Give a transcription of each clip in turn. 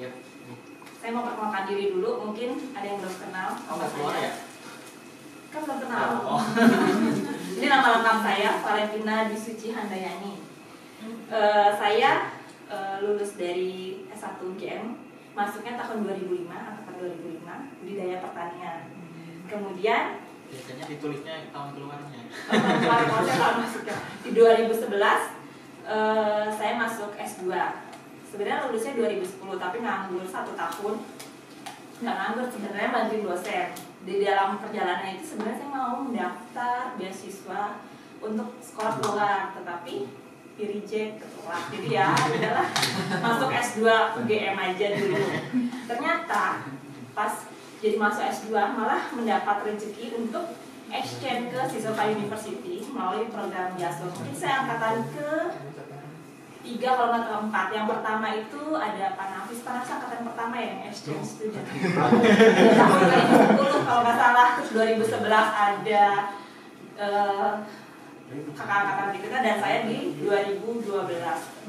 lihat. Saya mau perkenalkan diri dulu, mungkin ada yang belum kenal. Nggak keluar ya? Kan belum kenal. Ini nama lengkap saya, Valentina Disuci Handayani. Saya lulus dari S1 UGM, masuknya tahun 2005, angkatan 2005, budidaya pertanian. Kemudian biasanya ditulisnya tahun keluarnya. Kalau saya tahun masuknya di 2011 saya masuk S2. Sebenarnya lulusnya 2010 tapi nganggur 1 tahun. Nggak nganggur sebenarnya, bantuin dosen. Di dalam perjalanan itu sebenarnya saya mau mendaftar beasiswa untuk sekolah luar, tetapi di reject ketolak. Jadi ya udahlah, masuk S2 UGM aja dulu. Ternyata pas jadi masuk S2 malah mendapat rezeki untuk exchange ke Shizuoka University melalui program JASO. Mungkin saya angkatan ke 3 kalau nggak ke 4. Yang pertama itu ada Panafis angkatan pertama yang exchange student. Tahun 2010 kalau nggak salah. Terus 2011 ada kakak angkatan berikutnya dan saya di 2012.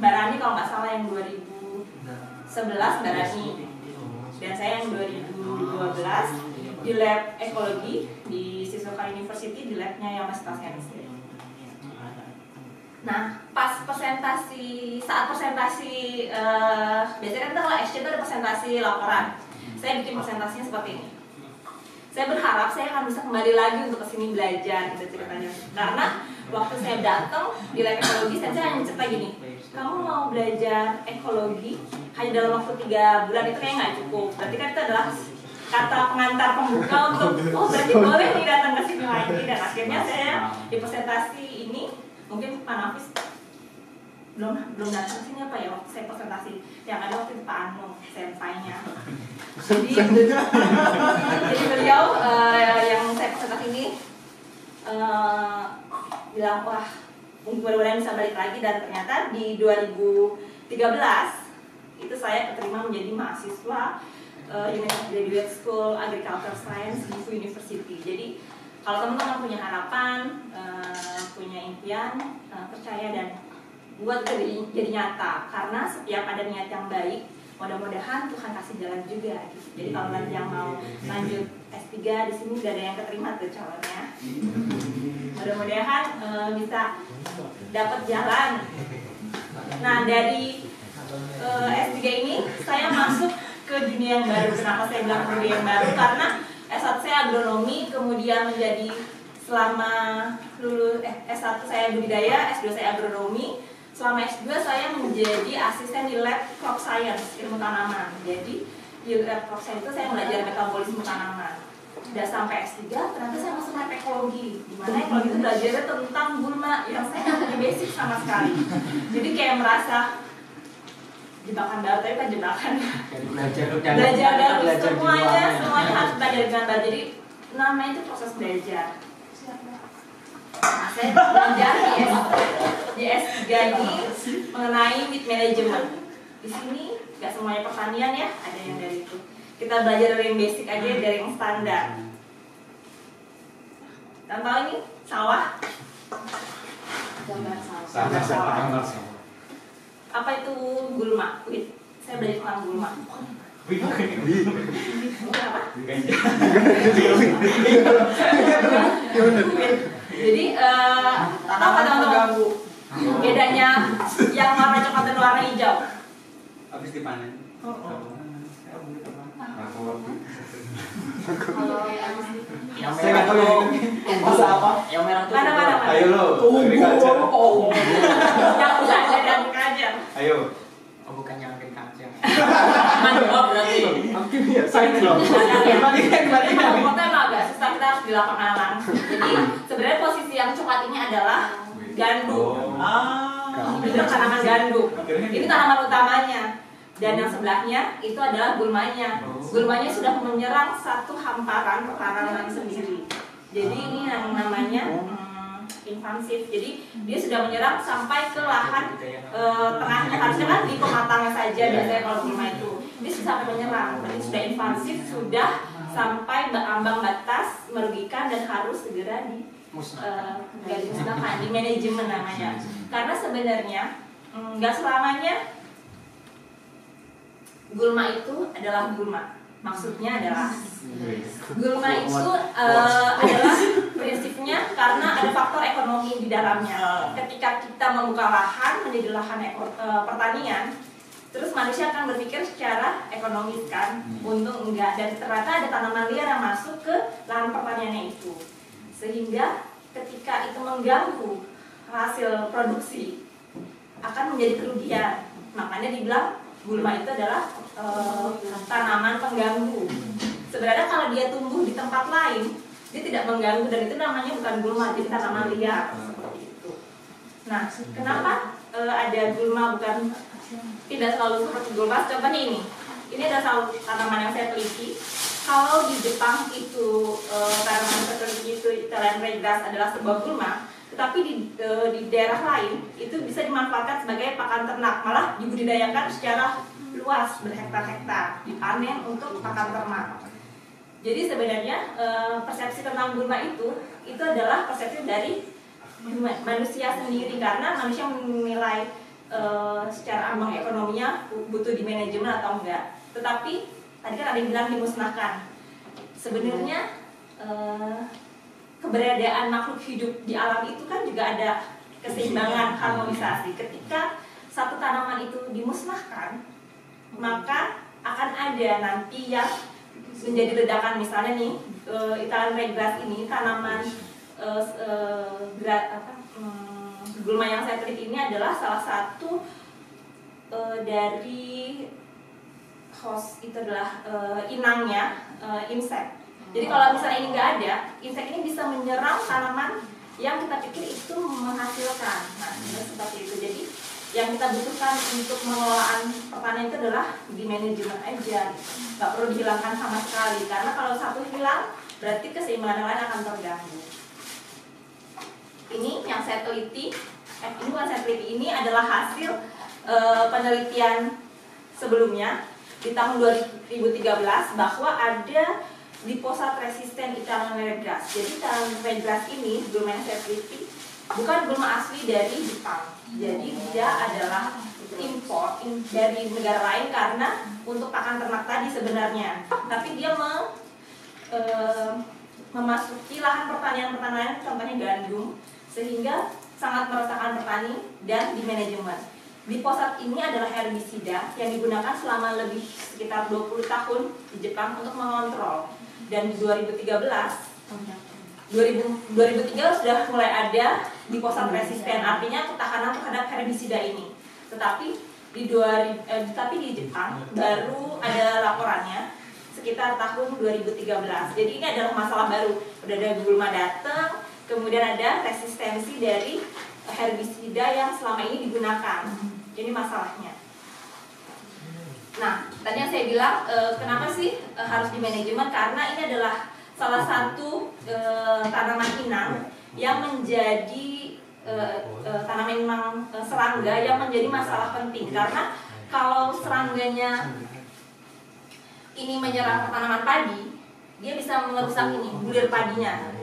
Mbak Rani kalau nggak salah yang 2011 Mbak Rani. Dan saya yang 2012 di lab ekologi di Shizuoka University, di labnya yang Mas Chemistry. Nah, saat presentasi, biasanya kan kalau exchange itu ada presentasi laporan. Saya bikin presentasinya seperti ini. Saya berharap saya akan bisa kembali lagi untuk kesini belajar, gitu ceritanya. Karena waktu saya datang di lab ekologi, saya hanya cerita gini, kamu mau belajar ekologi hanya dalam waktu 3 bulan itu kayak nggak cukup. Berarti kan itu adalah kata pengantar pembuka untuk, oh berarti boleh nih datang ke sini lagi. Dan akhirnya saya di presentasi ini, mungkin Pak Nafis belum datang sini apa ya waktu saya presentasi. Yang ada waktu itu Pak Anu, senpainya. Jadi beliau yang saya presentasi ini bilang, wah mudah-mudahan bisa balik lagi. Dan ternyata di 2013 itu saya keterima menjadi mahasiswa Graduate School Agriculture Science di University. Jadi kalau teman-teman punya harapan, punya impian, percaya dan buat jadi nyata. Karena setiap ada niat yang baik, mudah-mudahan Tuhan kasih jalan juga. Gitu. Jadi kalau nanti yang mau lanjut S3 di sini udah ada yang keterima tuh calonnya. Mudah-mudahan bisa dapat jalan. Nah dari S3 ini saya masuk ke dunia yang baru. Kenapa saya bilang dunia yang baru? Karena S1 saya agronomi, kemudian menjadi selama lulus S1 saya budidaya, S2 saya agronomi. Selama S2 saya menjadi asisten di lab crop science, ilmu tanaman. Jadi di lab crop science itu saya belajar metabolisme tanaman. Udah sampai S3, ternyata saya masuk lab ekologi. Dimana ekologi itu belajarnya tentang gulma yang saya nggak punya basic sama sekali. Jadi kayak merasa jebakan baru, tapi kan jebakan. Belajar baru, semuanya harus belajar dengan baru. Jadi namanya itu proses belajar. Nah, saya belajar di S3 ini mengenai wheat management. Di sini nggak semuanya pertanian ya, ada yang dari itu. Kita belajar dari yang basic aja, dari yang standar. Dan tahu ini sawah? Gambar sawah. Apa itu gulma? Wheat. Saya belajar tentang gulma. Apa? Jadi, tahu nggak teman-teman bedanya yang warna coklat dan warna hijau? Habis dipanen. Kalau Yang Saya merah nggak tahu masa apa? Yang merah tuh mana? Ayo lo. Yang bukan dan kajar. Ayo. Oh bukan yang angin kacang. Mana berarti? Hakim ya, saya loh. Kita emang agak susah, kita harus di lapangan langsung. Jadi sebenarnya posisi yang coklat ini adalah gandum. Itu tanaman gandum. Ini tanaman utamanya. Dan yang sebelahnya itu adalah gulmanya. Gulmanya sudah menyerang satu hamparan tanaman sendiri. Jadi ini yang namanya invasif. Jadi dia sudah menyerang sampai ke lahan tengahnya. Harusnya kan di pematangnya saja biasanya kalau gulma itu. Ini sudah sampai menyerang. Berarti sudah invasif, sudah sampai ambang batas merugikan dan harus segera dimusnahkan, di manajemen namanya. Karena sebenarnya nggak selamanya gulma itu adalah gulma. Maksudnya adalah gulma itu adalah prinsipnya karena ada faktor ekonomi di dalamnya. Ketika kita membuka lahan menjadi lahan pertanian, terus manusia akan berpikir secara ekonomis kan, untung enggak, dan ternyata ada tanaman liar yang masuk ke lahan pertaniannya itu, sehingga ketika itu mengganggu hasil produksi akan menjadi kerugian. Makanya dibilang gulma itu adalah tanaman pengganggu. Sebenarnya kalau dia tumbuh di tempat lain, dia tidak mengganggu dan itu namanya bukan gulma, jadi tanaman liar seperti itu. Nah, kenapa ada gulma bukan tidak selalu seperti gulma? Contohnya ini ada salah tanaman yang saya teliti. Kalau di Jepang itu tanaman seperti itu Italian Raygrass adalah sebuah gulma, tetapi di daerah lain itu bisa dimanfaatkan sebagai pakan ternak, malah dibudidayakan secara luas berhektar-hektar, dipanen untuk pakan ternak. Jadi sebenarnya persepsi tentang gulma itu adalah persepsi dari manusia sendiri, karena manusia menilai secara ambang ekonominya butuh di manajemen atau enggak. Tetapi tadi kan ada yang bilang dimusnahkan. Sebenarnya keberadaan makhluk hidup di alam itu kan juga ada keseimbangan, harmonisasi. Ketika satu tanaman itu dimusnahkan, maka akan ada nanti yang menjadi ledakan. Misalnya nih Italian Raygrass ini tanaman gulma yang saya teliti ini adalah salah satu dari host, itu adalah inangnya, insek. Jadi kalau misalnya ini nggak ada, insek ini bisa menyerang tanaman yang kita pikir itu menghasilkan. Nah, seperti itu. Jadi yang kita butuhkan untuk pengelolaan pertanian itu adalah di manajemen aja, nggak perlu dihilangkan sama sekali, karena kalau satu hilang berarti keseimbangan yang lain akan terganggu. Ini yang saya teliti, ini bukan saya teliti, ini adalah hasil penelitian sebelumnya di tahun 2013 bahwa ada glifosaat resisten Italian Raygrass. Jadi Italian Raygrass ini gulma yang saya teliti bukan gulma asli dari Jepang. Jadi dia adalah impor dari negara lain karena untuk pakan ternak tadi sebenarnya. Tapi dia memasuki lahan pertanian contohnya gandum, sehingga sangat meresahkan petani dan di manajemen. Glifosaat ini adalah herbisida yang digunakan selama lebih sekitar 20 tahun di Jepang untuk mengontrol. Dan di 2013 sudah mulai ada glifosaat resisten, artinya ketahanan terhadap herbisida ini. Tetapi di Jepang baru ada laporannya sekitar tahun 2013. Jadi ini adalah masalah baru. Udah ada gulma datang, kemudian ada resistensi dari herbisida yang selama ini digunakan. Ini masalahnya. Nah, tadi yang saya bilang kenapa sih harus di manajemen? Karena ini adalah salah satu tanaman inang yang menjadi tanaman serangga yang menjadi masalah penting. Karena kalau serangganya ini menyerang tanaman padi, dia bisa merusak ini bulir padinya.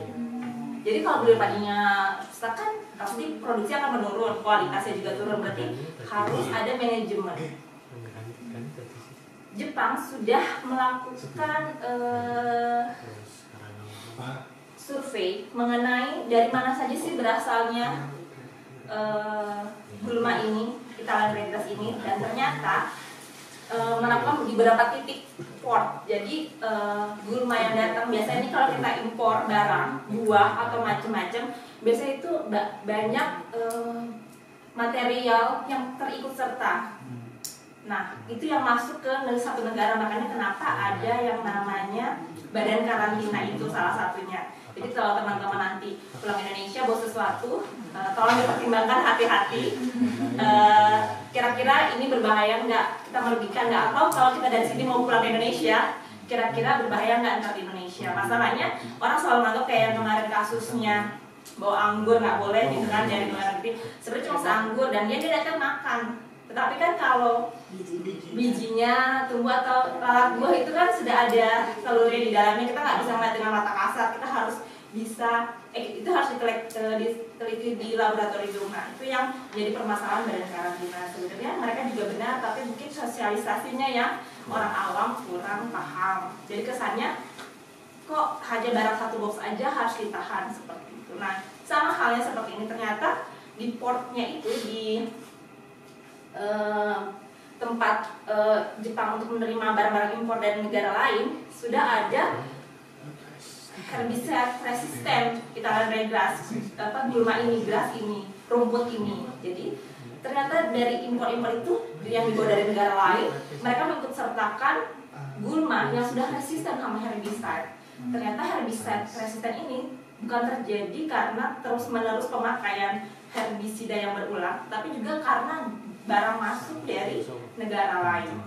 Jadi kalau bulir padinya rusak kan pasti produksi akan menurun, kualitasnya juga turun, berarti harus ada manajemen. Jepang sudah melakukan survei mengenai dari mana saja sih berasalnya gulma ini, Italian Raygrass ini, dan ternyata melakukan di beberapa titik port. Jadi gulma yang datang biasanya ini kalau kita impor barang, buah atau macam-macam, biasanya itu banyak material yang terikut serta. Nah, itu yang masuk ke satu negara, makanya kenapa ada yang namanya badan karantina itu salah satunya. Jadi kalau teman-teman nanti pulang Indonesia bawa sesuatu, tolong dipertimbangkan hati-hati. Kira-kira ini berbahaya nggak? Kita merugikan nggak? Atau kalau kita dari sini mau pulang ke Indonesia, kira-kira berbahaya nggak ntar di Indonesia? Masalahnya orang selalu menganggap kayak yang kemarin kasusnya bawa anggur nggak boleh gitu kan dari luar negeri. Sebenarnya cuma seanggur dan dia datang makan. Tetapi kan kalau bijinya tumbuh atau lalat buah itu kan sudah ada kalori di dalamnya, kita nggak bisa melihat dengan mata kasar, kita harus bisa itu harus diteliti di laboratorium. Nah, itu yang jadi permasalahan badan karantina. Sebenarnya mereka juga benar, tapi mungkin sosialisasinya yang orang awam kurang paham. Jadi kesannya kok hanya barang satu box aja harus ditahan seperti itu. Nah, sama halnya seperti ini, ternyata di portnya itu di tempat Jepang untuk menerima barang-barang impor dari negara lain sudah ada herbicide resisten Italian Ryegrass, gulma ini, grass ini, rumput ini. Jadi ternyata dari impor-impor itu yang dibawa dari negara lain, mereka mengikut sertakan gulma yang sudah resisten sama herbicide. Ternyata herbicide resisten ini bukan terjadi karena terus-menerus pemakaian herbisida yang berulang, tapi juga karena barang masuk dari negara lain.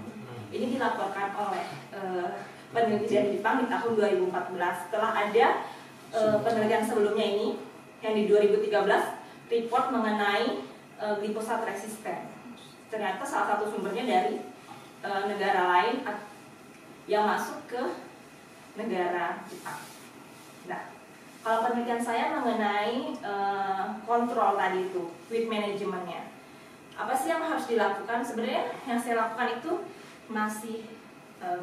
Ini dilaporkan oleh peneliti dari Jepang di tahun 2014. Setelah ada penelitian sebelumnya ini, yang di 2013, report mengenai glifosat resisten. Ternyata salah satu sumbernya dari negara lain yang masuk ke negara Jepang. Nah, kalau penelitian saya mengenai kontrol tadi itu, weed manajemennya, apa sih yang harus dilakukan? Sebenarnya yang saya lakukan itu masih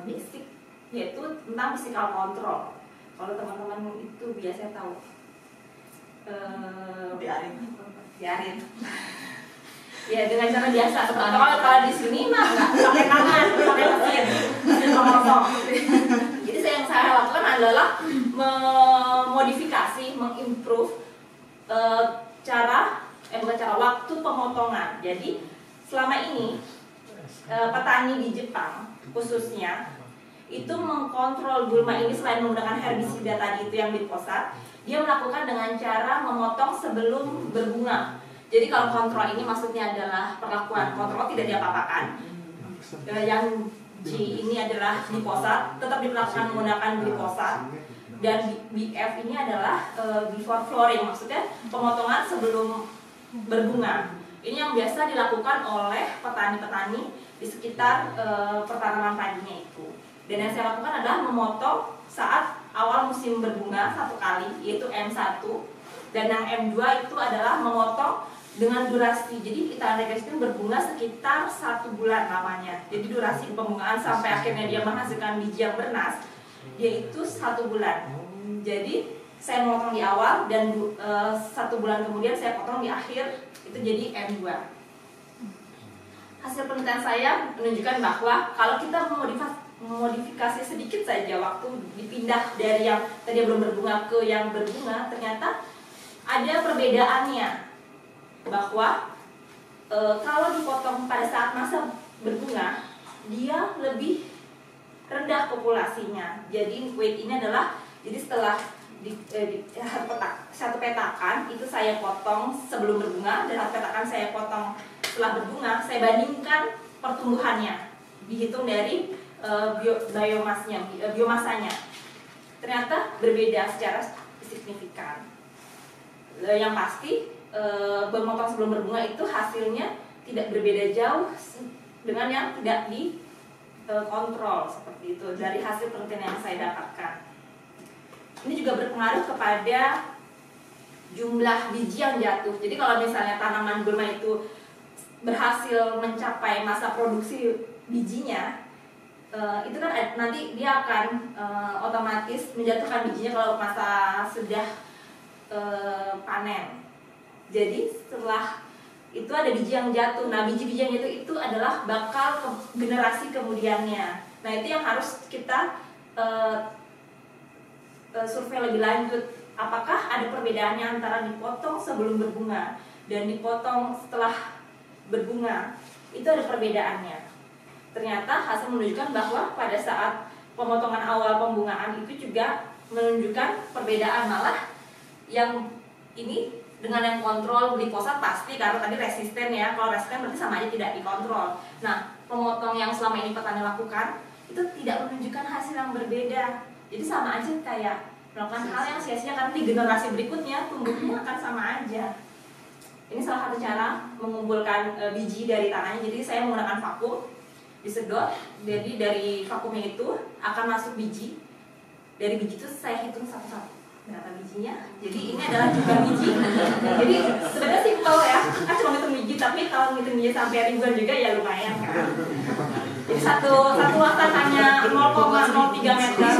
basic, yaitu tentang physical control. Kalau teman-teman itu biasa tahu, biarin. Ya dengan cara biasa. Kalau di sini mah nggak pakai tangan, pakai mesin kosong. Jadi yang saya lakukan adalah memodifikasi, mengimprove bukan cara, waktu pemotongan. Jadi selama ini petani di Jepang khususnya itu mengkontrol gulma ini selain menggunakan herbisida tadi itu yang glifosat, dia melakukan dengan cara memotong sebelum berbunga. Jadi kalau kontrol ini maksudnya adalah perlakuan kontrol tidak diapa-apakan. Yang G ini adalah glifosat, tetap diperlakukan menggunakan glifosat. Dan BF ini adalah before flowering, maksudnya pemotongan sebelum berbunga. Ini yang biasa dilakukan oleh petani-petani di sekitar pertanaman padinya itu. Dan yang saya lakukan adalah memotong saat awal musim berbunga satu kali, yaitu M1. Dan yang M2 itu adalah memotong dengan durasi. Jadi Italian Ryegrass itu berbunga sekitar 1 bulan lamanya. Jadi durasi pembungaan sampai akhirnya dia menghasilkan biji yang bernas, yaitu 1 bulan. Jadi saya memotong di awal dan 1 bulan kemudian saya potong di akhir, itu jadi M2. Hasil penelitian saya menunjukkan bahwa kalau kita memodifikasi sedikit saja waktu dipindah dari yang tadi belum berbunga ke yang berbunga, ternyata ada perbedaannya. Bahwa kalau dipotong pada saat masa berbunga, dia lebih rendah populasinya. Jadi weight ini adalah, jadi setelah satu petakan itu saya potong sebelum berbunga dan satu petakan saya potong setelah berbunga, saya bandingkan pertumbuhannya, dihitung dari biomasanya. Ternyata berbeda secara signifikan. Yang pasti memotong sebelum berbunga itu hasilnya tidak berbeda jauh dengan yang tidak dikontrol seperti itu dari hasil penelitian yang saya dapatkan. Ini juga berpengaruh kepada jumlah biji yang jatuh. Jadi kalau misalnya tanaman gulma itu berhasil mencapai masa produksi bijinya, itu kan nanti dia akan otomatis menjatuhkan bijinya kalau masa sudah panen. Jadi setelah itu ada biji yang jatuh. Nah, biji-biji yang jatuh itu adalah bakal generasi kemudiannya. Nah, itu yang harus kita survei lebih lanjut. Apakah ada perbedaannya antara dipotong sebelum berbunga dan dipotong setelah berbunga? Itu ada perbedaannya. Ternyata hasil menunjukkan bahwa pada saat pemotongan awal pembungaan itu juga menunjukkan perbedaan. Malah yang ini dengan yang kontrol glifosat pasti karena tadi resisten ya. Kalau resisten berarti sama aja tidak dikontrol. Nah, pemotong yang selama ini petani lakukan itu tidak menunjukkan hasil yang berbeda. Jadi sama aja kayak melakukan hal yang sia-sia karena di generasi berikutnya tumbuhnya akan sama aja. Ini salah satu cara mengumpulkan biji dari tanahnya. Jadi saya menggunakan vakum, disedot. Jadi dari vakumnya itu akan masuk biji. Dari biji itu saya hitung satu-satu berapa bijinya. Jadi ini adalah jumlah biji. Jadi sebenarnya simpel ya, cuma hitung biji, tapi kalau ngitung biji sampai ribuan juga ya lumayan kan. Jadi satu luasan hanya 0,03 meter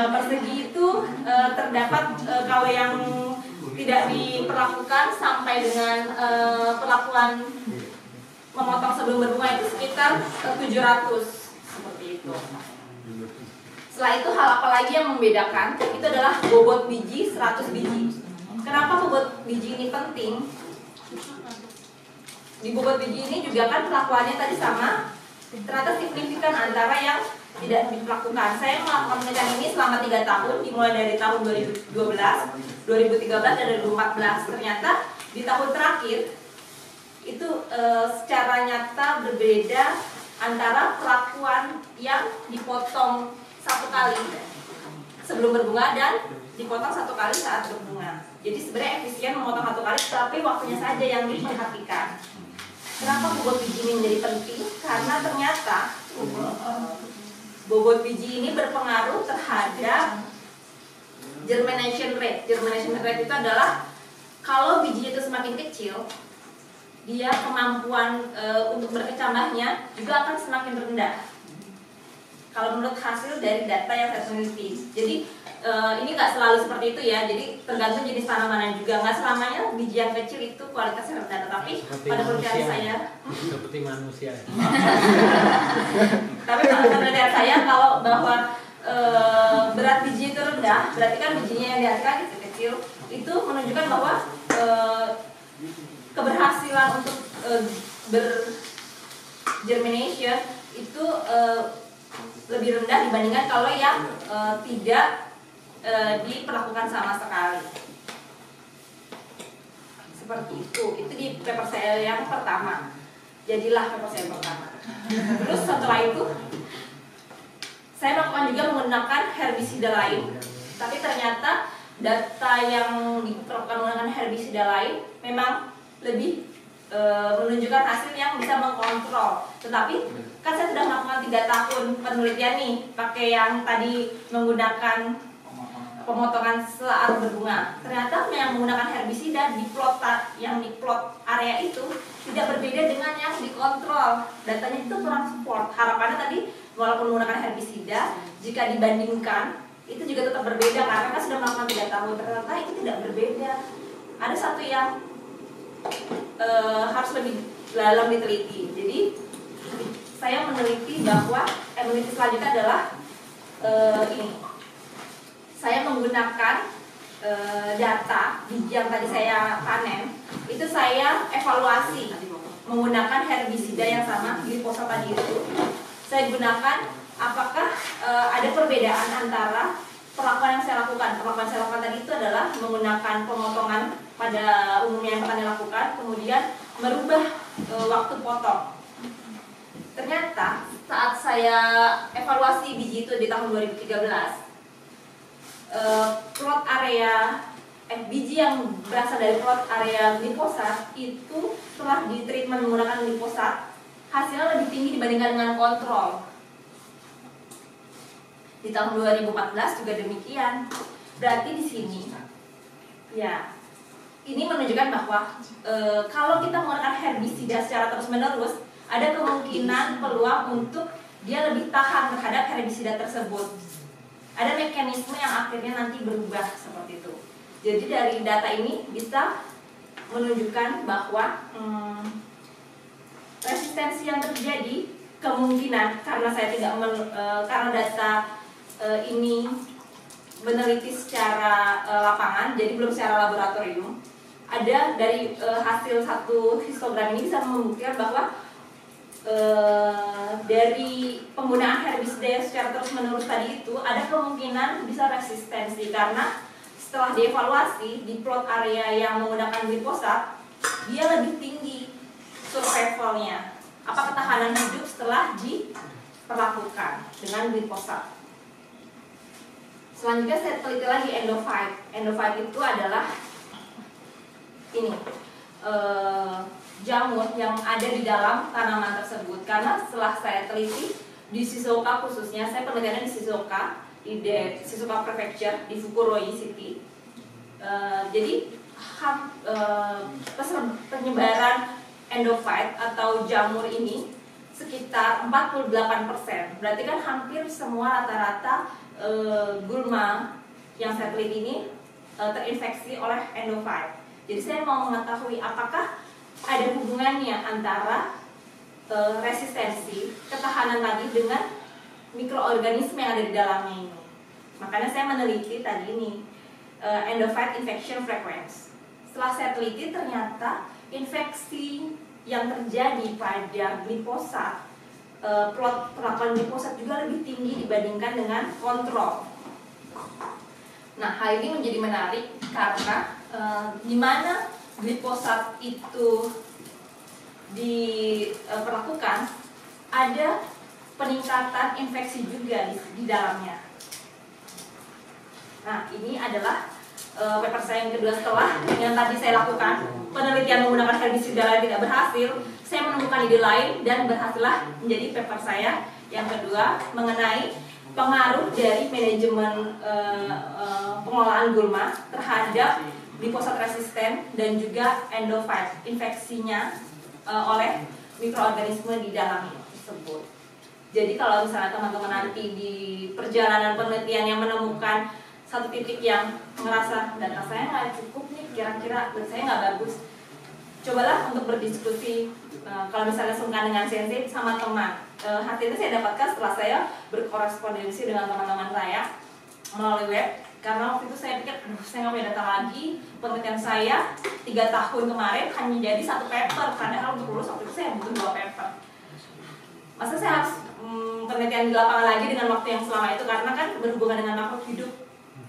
persegi itu terdapat kalau yang tidak diperlakukan sampai dengan perlakuan memotong sebelum berbunga itu sekitar 700 seperti itu. Setelah itu hal apa lagi yang membedakan? Itu adalah bobot biji 100 biji. Kenapa bobot biji ini penting? Di bobot biji ini juga kan perlakuannya tadi sama, ternyata signifikan antara yang tidak dilakukan. Saya melakukan penelitian ini selama 3 tahun, dimulai dari tahun 2012, 2013, dan 2014. Ternyata di tahun terakhir itu secara nyata berbeda antara perlakuan yang dipotong 1 kali sebelum berbunga dan dipotong 1 kali saat berbunga. Jadi sebenarnya efisien memotong 1 kali, tapi waktunya saja yang diperhatikan. Kenapa bobot biji ini menjadi penting? Karena ternyata bobot biji ini berpengaruh terhadap germination rate. Germination rate itu adalah kalau biji itu semakin kecil, dia kemampuan untuk berkecambahnya juga akan semakin rendah. Kalau menurut hasil dari data yang saya teliti. Jadi ini nggak selalu seperti itu ya. Jadi tergantung jenis tanaman juga. Nggak selamanya biji yang kecil itu kualitasnya rendah. Tetapi pada penelitian saya seperti manusia. Tapi pada penelitian saya kalau bahwa berat biji itu rendah, berarti kan bijinya yang dihasilkan kecil. Itu menunjukkan bahwa keberhasilan untuk germination itu lebih rendah dibandingkan kalau yang tidak diperlakukan sama sekali. Seperti itu di paper saya yang pertama. Jadilah paper saya yang pertama. Terus setelah itu saya melakukan juga menggunakan herbisida lain, tapi ternyata data yang diperlukan menggunakan herbisida lain memang lebih menunjukkan hasil yang bisa mengkontrol. Tetapi kan saya sudah melakukan 3 tahun penelitian nih, pakai yang tadi menggunakan pemotongan saat berbunga. Ternyata yang menggunakan herbisida di plot area itu tidak berbeda dengan yang dikontrol. Datanya itu kurang support. Harapannya tadi walaupun menggunakan herbisida, jika dibandingkan itu juga tetap berbeda karena kan sudah melakukan 3 tahun. Ternyata itu tidak berbeda. Ada satu yang harus lebih dalam diteliti. Jadi saya meneliti bahwa peneliti selanjutnya adalah ini. Saya menggunakan data biji yang tadi saya panen, itu saya evaluasi menggunakan herbisida yang sama, glifosat tadi itu. Saya gunakan apakah ada perbedaan antara perlakuan yang saya lakukan. Perlakuan yang saya lakukan tadi itu adalah menggunakan pemotongan pada umumnya yang petani lakukan, kemudian merubah waktu potong. Ternyata saat saya evaluasi biji itu di tahun 2013, plot area biji yang berasal dari plot area glifosat itu setelah di treatment menggunakan glifosat hasilnya lebih tinggi dibandingkan dengan kontrol. Di tahun 2014 juga demikian. Berarti di sini ya ini menunjukkan bahwa kalau kita menggunakan herbisida secara terus-menerus, ada kemungkinan peluang untuk dia lebih tahan terhadap herbisida tersebut. Ada mekanisme yang akhirnya nanti berubah seperti itu. Jadi dari data ini bisa menunjukkan bahwa resistensi yang terjadi kemungkinan karena saya tidak karena data ini meneliti secara lapangan, jadi belum secara laboratorium. Ada dari hasil satu histogram ini bisa membuktikan bahwa dari penggunaan herbisida secara terus-menerus tadi itu ada kemungkinan bisa resistensi karena setelah dievaluasi di plot area yang menggunakan glifosat dia lebih tinggi survivalnya, apa ketahanan hidup setelah diperlakukan dengan glifosat. Selanjutnya saya teliti lagi endophyte. Endophyte itu adalah ini jamur yang ada di dalam tanaman tersebut. Karena setelah saya teliti di Shizuoka khususnya, saya penelitiannya di Shizuoka, di Shizuoka Prefecture di Fukuroi City. Jadi penyebaran endophyte atau jamur ini sekitar 48%. Berarti kan hampir semua rata-rata gulma yang saya teliti ini terinfeksi oleh endophyte. Jadi saya mau mengetahui apakah ada hubungannya antara resistensi, ketahanan tadi dengan mikroorganisme yang ada di dalamnya ini. Makanya saya meneliti tadi ini endophyte infection frequency. Setelah saya teliti ternyata infeksi yang terjadi pada glifosat, plot perlakuan glifosat juga lebih tinggi dibandingkan dengan kontrol. Nah, hal ini menjadi menarik karena di mana glifosat itu diperlakukan, ada peningkatan infeksi juga di dalamnya. Nah, ini adalah paper saya yang kedua setelah yang tadi saya lakukan penelitian menggunakan herbisida yang tidak berhasil. Saya menemukan ide lain dan berhasillah menjadi paper saya yang kedua mengenai pengaruh dari manajemen pengelolaan gulma terhadap glifosat resisten dan juga endophyte infeksinya oleh mikroorganisme di dalam tersebut. Jadi kalau misalnya teman-teman nanti di perjalanan penelitian yang menemukan satu titik yang merasa data saya nggak cukup nih, kira-kira data saya nggak bagus, cobalah untuk berdiskusi. Kalau misalnya sungkan dengan sensei sama teman, hasilnya saya dapatkan setelah saya berkorespondensi dengan teman-teman saya melalui web. Karena waktu itu saya pikir, saya nggak punya data lagi. Penelitian saya 3 tahun kemarin hanya jadi 1 paper, padahal untuk lulus waktu itu saya butuh 2 paper. Masa saya harus penelitian di lapangan lagi dengan waktu yang selama itu, karena kan berhubungan dengan makhluk hidup,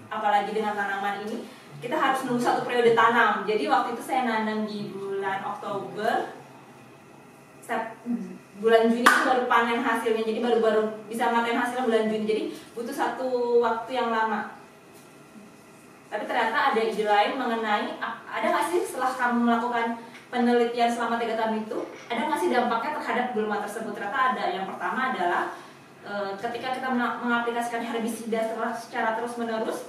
apalagi dengan tanaman ini, kita harus nunggu 1 periode tanam. Jadi waktu itu saya nanam di bulan Oktober, bulan Juni itu baru panen hasilnya, jadi baru bisa panen hasilnya bulan Juni. Jadi butuh 1 waktu yang lama. Tapi ternyata ada ide lain mengenai ada nggak sih setelah kamu melakukan penelitian selama 3 tahun itu, ada nggak sih dampaknya terhadap gulma tersebut? Ternyata ada. Yang pertama adalah ketika kita mengaplikasikan herbisida secara terus-menerus,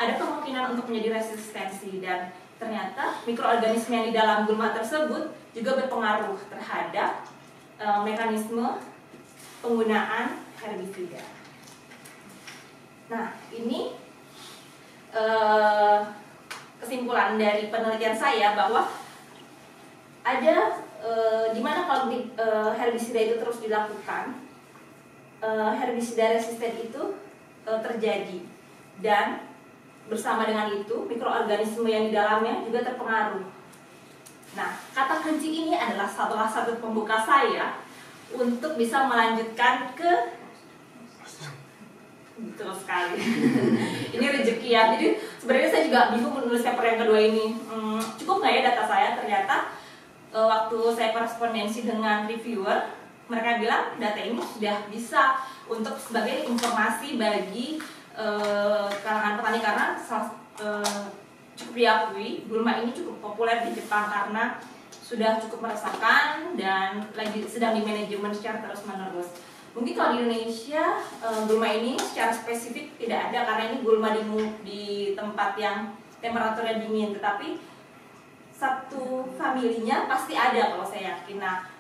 ada kemungkinan untuk menjadi resistensi, dan ternyata mikroorganisme yang di dalam gulma tersebut juga berpengaruh terhadap mekanisme penggunaan herbisida. Nah, ini kesimpulan dari penelitian saya bahwa ada di mana kalau herbisida itu terus dilakukan, herbisida resisten itu terjadi, dan bersama dengan itu mikroorganisme yang di dalamnya juga terpengaruh. Nah, kata kunci ini adalah salah satu pembuka saya untuk bisa melanjutkan ke betul sekali. Ini rezeki ya. Jadi sebenarnya saya juga bingung menulis paper yang kedua ini. Cukup nggak ya data saya? Ternyata waktu saya korespondensi dengan reviewer, mereka bilang data ini sudah bisa untuk sebagai informasi bagi kalangan petani, karena cukup diakui gulma ini cukup populer di Jepang karena sudah cukup meresahkan dan lagi sedang di manajemen secara terus-menerus. Mungkin kalau di Indonesia gulma ini secara spesifik tidak ada karena ini gulma di tempat yang temperaturnya dingin, tetapi satu familinya pasti ada kalau saya yakin. Nah,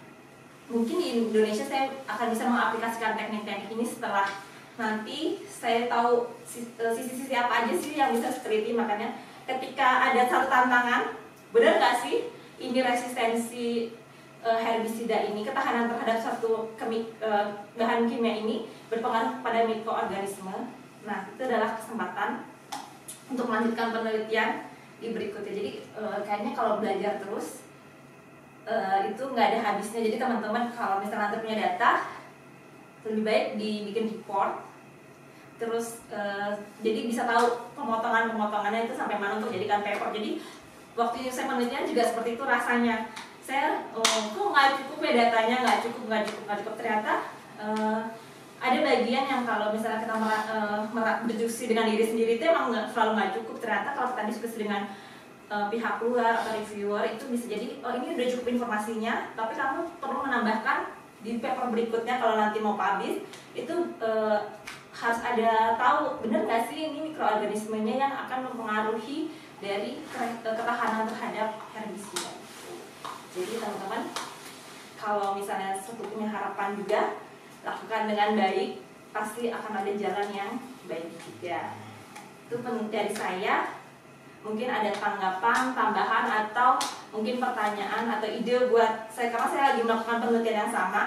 mungkin di Indonesia saya akan bisa mengaplikasikan teknik-teknik ini setelah nanti saya tahu sisi-sisi apa aja sih yang bisa teliti. Makanya ketika ada satu tantangan, benar nggak sih ini resistensi herbisida ini, ketahanan terhadap satu bahan kimia ini berpengaruh pada mikroorganisme. Nah, itu adalah kesempatan untuk melanjutkan penelitian di berikutnya. Jadi kayaknya kalau belajar terus itu nggak ada habisnya. Jadi teman-teman kalau misalnya nanti punya data, lebih baik dibikin report. Terus jadi bisa tahu pemotongannya itu sampai mana untuk jadikan paper. Jadi waktu saya penelitian juga seperti itu rasanya. Saya kok nggak cukup ya datanya, nggak cukup. Ternyata ada bagian yang kalau misalnya kita berdiskusi dengan diri sendiri itu emang selalu nggak cukup. Ternyata kalau kita diskusi dengan pihak luar atau reviewer itu bisa jadi ini udah cukup informasinya, tapi kamu perlu menambahkan di paper berikutnya kalau nanti mau publish itu harus ada tahu benar nggak sih ini mikroorganismenya yang akan mempengaruhi dari ketahanan terhadap herbisida. Jadi teman-teman kalau misalnya suatu punya harapan juga, lakukan dengan baik, pasti akan ada jalan yang baik juga. Itu dari saya. Mungkin ada tanggapan, tambahan, atau mungkin pertanyaan atau ide buat saya, karena saya lagi melakukan penelitian yang sama.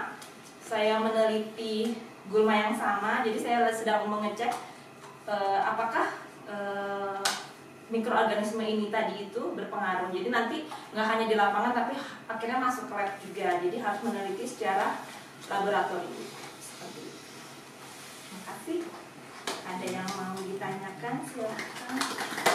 Saya meneliti gulma yang sama, jadi saya sedang mengecek apakah mikroorganisme ini tadi itu berpengaruh. Jadi nanti nggak hanya di lapangan, tapi akhirnya masuk ke lab juga. Jadi harus meneliti secara laboratorium. Seperti itu. Terima kasih. Ada yang mau ditanyakan, silahkan.